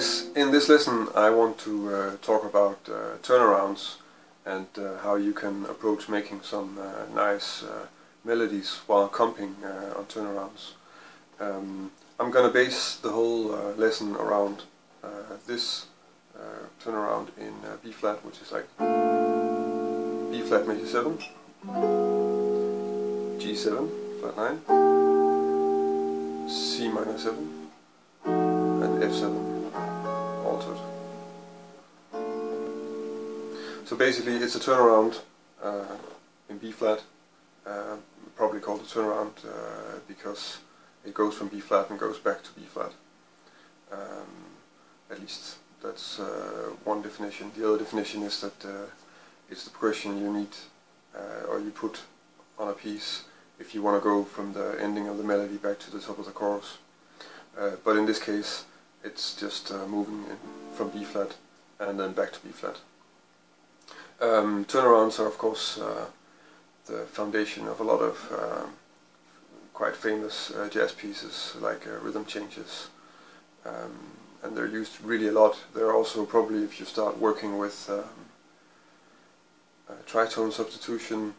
guys, in this lesson I want to talk about turnarounds and how you can approach making some nice melodies while comping on turnarounds. I'm gonna base the whole lesson around this turnaround in B flat, which is like B flat major 7, G7 flat 9, C minor 7 and F7 altered. So basically it's a turnaround in B flat, probably called a turnaround because it goes from B flat and goes back to B flat. At least that's one definition. The other definition is that it's the progression you need or you put on a piece if you want to go from the ending of the melody back to the top of the chorus. But in this case it's just moving from B flat and then back to B flat. Turnarounds are of course the foundation of a lot of quite famous jazz pieces like rhythm changes, and they're used really a lot. They're also probably, if you start working with tritone substitution,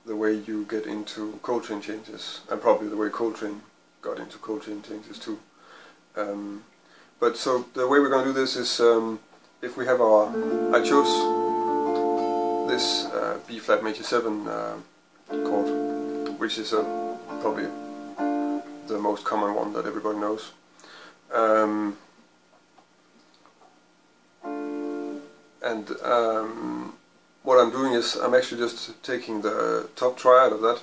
the way you get into Coltrane changes, and probably the way Coltrane got into Coltrane changes too. But so the way we're going to do this is, if we have our, I chose this B flat major 7 chord, which is probably the most common one that everybody knows. What I'm doing is I'm actually just taking the top triad of that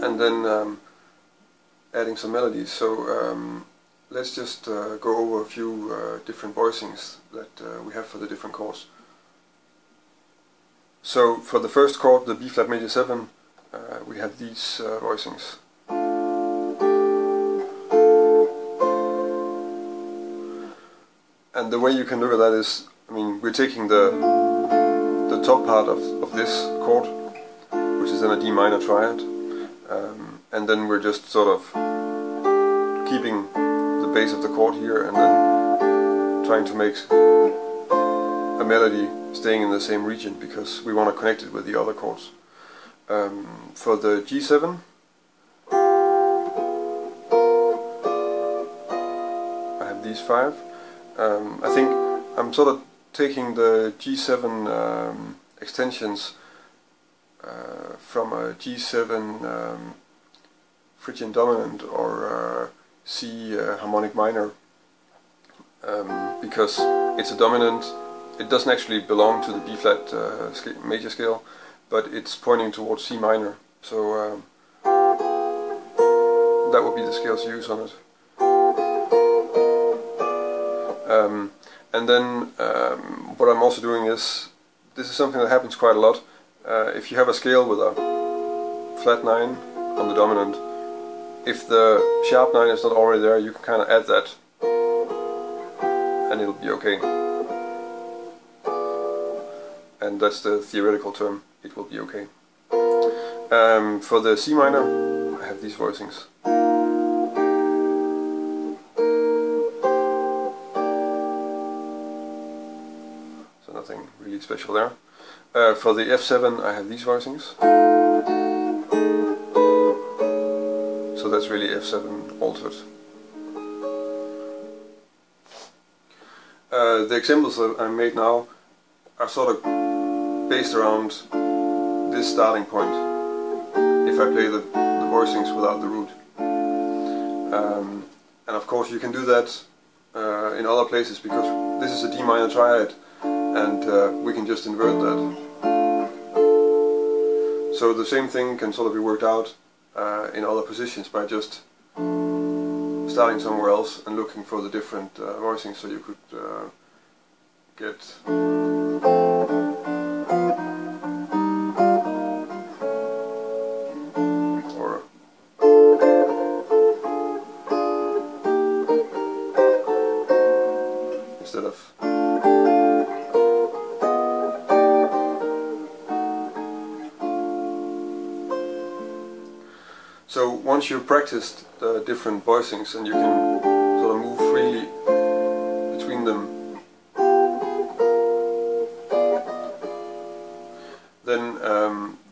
and then adding some melodies. So let's just go over a few different voicings that we have for the different chords. So for the first chord, the B flat major 7, we have these voicings. And the way you can look at that is, I mean, we're taking the top part of this chord, which is in a D minor triad, and then we're just sort of keeping the base of the chord here and then trying to make a melody staying in the same region because we want to connect it with the other chords. For the G7, I have these 5. I think I'm sort of taking the G7 extensions from a G7 Phrygian dominant or C harmonic minor, because it's a dominant. It doesn't actually belong to the B flat major scale, but it's pointing towards C minor, so that would be the scale to use on it. And then what I'm also doing is, this is something that happens quite a lot. If you have a scale with a flat 9 on the dominant, if the sharp 9 is not already there, you can kind of add that and it'll be okay. And that's the theoretical term, it will be okay. For the C minor, I have these voicings. So nothing really special there. For the F7, I have these voicings. So that's really F7 altered. The examples that I made now are sort of based around this starting point, if I play the voicings without the root. And of course you can do that in other places, because this is a D minor triad and we can just invert that. So the same thing can sort of be worked out in other positions by just starting somewhere else and looking for the different voicings, so you could get or instead of So once once you've practiced the different voicings and you can sort of move freely between them, then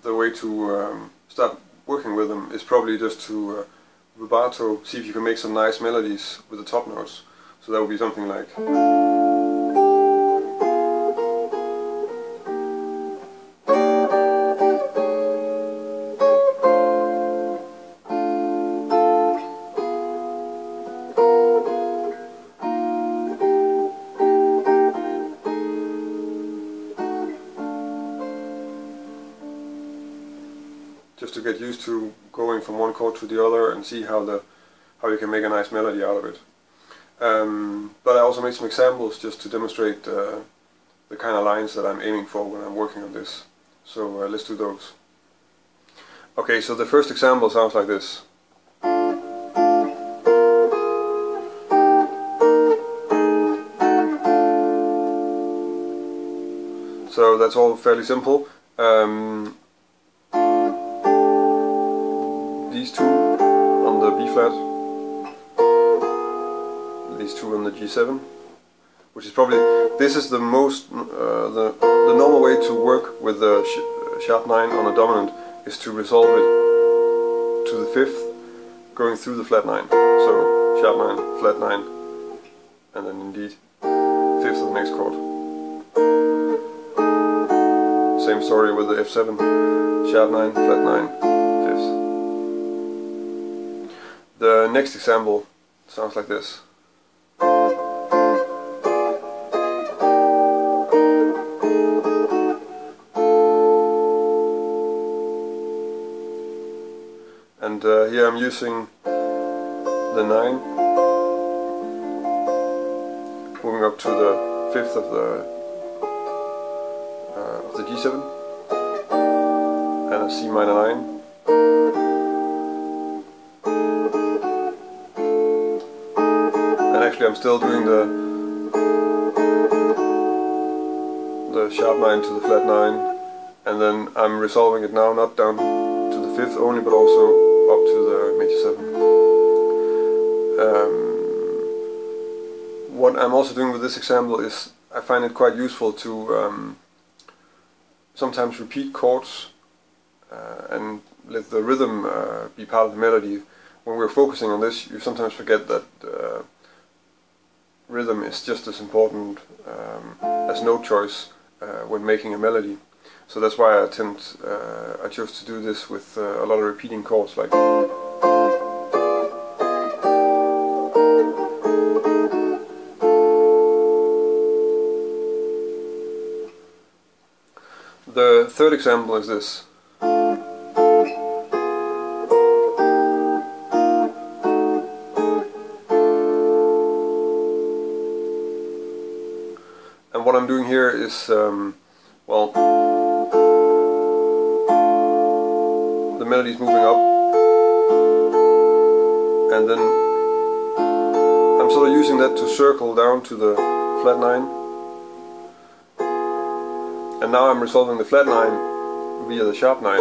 the way to start working with them is probably just to rubato, see if you can make some nice melodies with the top notes. So that would be something like, just to get used to going from one chord to the other and see how you can make a nice melody out of it. But I also made some examples just to demonstrate the kind of lines that I'm aiming for when I'm working on this. So let's do those. Okay, so the first example sounds like this. So that's all fairly simple. These two on the B flat, these two on the G7, which is probably, this is the most, the normal way to work with the sharp 9 on a dominant is to resolve it to the 5th, going through the flat 9. So sharp 9, flat 9, and then indeed 5th of the next chord. Same story with the F7, sharp 9, flat 9, 5th. The next example sounds like this. And here I'm using the 9, moving up to the 5th of the G7, and a C minor 9. And actually I'm still doing the sharp 9 to the flat 9, and then I'm resolving it now not down to the 5th only, but also up to the major 7. What I'm also doing with this example is I find it quite useful to sometimes repeat chords and let the rhythm be part of the melody. When we're focusing on this, you sometimes forget that rhythm is just as important as note choice when making a melody. So that's why I chose to do this with a lot of repeating chords, like. The third example is this. And what I'm doing here is, well, the melody is moving up, and then I'm sort of using that to circle down to the flat 9. And now I'm resolving the flat 9 via the sharp 9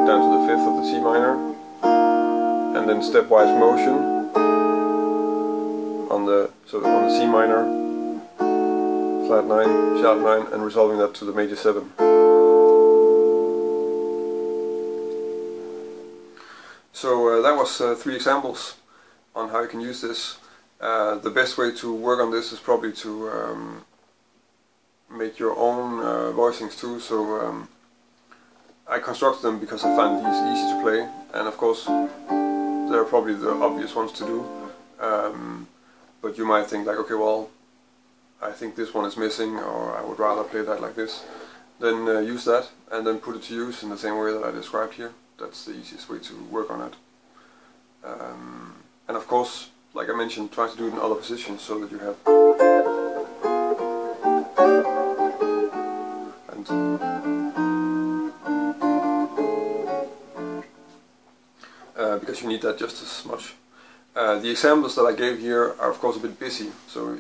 down to the 5th of the C minor, and then stepwise motion on the C minor, flat 9, sharp 9, and resolving that to the major 7. So that was 3 examples on how you can use this. The best way to work on this is probably to make your own voicings too. So I constructed them because I find these easy to play, and of course they're probably the obvious ones to do, but you might think like, okay, well, I think this one is missing, or I would rather play that like this. Then use that and then put it to use in the same way that I described here. That's the easiest way to work on it. And of course, like I mentioned, try to do it in other positions so that you have, because you need that just as much. The examples that I gave here are of course a bit busy, so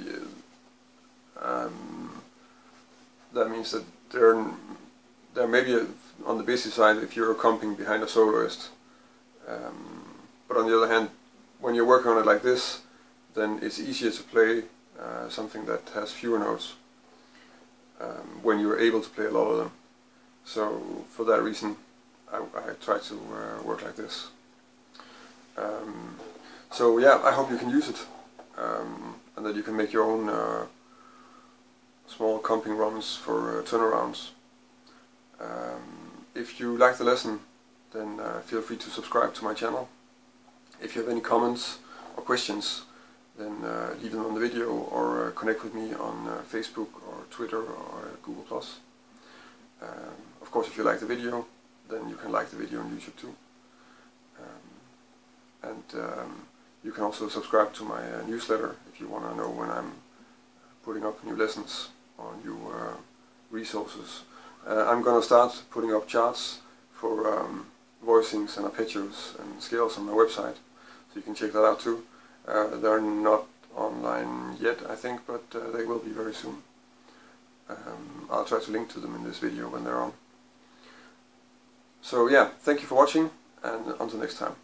that means that they're maybe on the busy side if you're accompanying behind a soloist. But on the other hand, when you're working on it like this, then it's easier to play something that has fewer notes when you're able to play a lot of them. So for that reason, I try to work like this. So yeah, I hope you can use it, and that you can make your own small comping runs for turnarounds. If you like the lesson, then feel free to subscribe to my channel. If you have any comments or questions, then leave them on the video, or connect with me on Facebook or Twitter or Google+. Of course, if you like the video, then you can like the video on YouTube too. You can also subscribe to my newsletter if you want to know when I'm putting up new lessons or new resources. I'm going to start putting up charts for voicings and arpeggios and scales on my website, so you can check that out too. They're not online yet, I think, but they will be very soon. I'll try to link to them in this video when they're on. So yeah, thank you for watching, and until next time.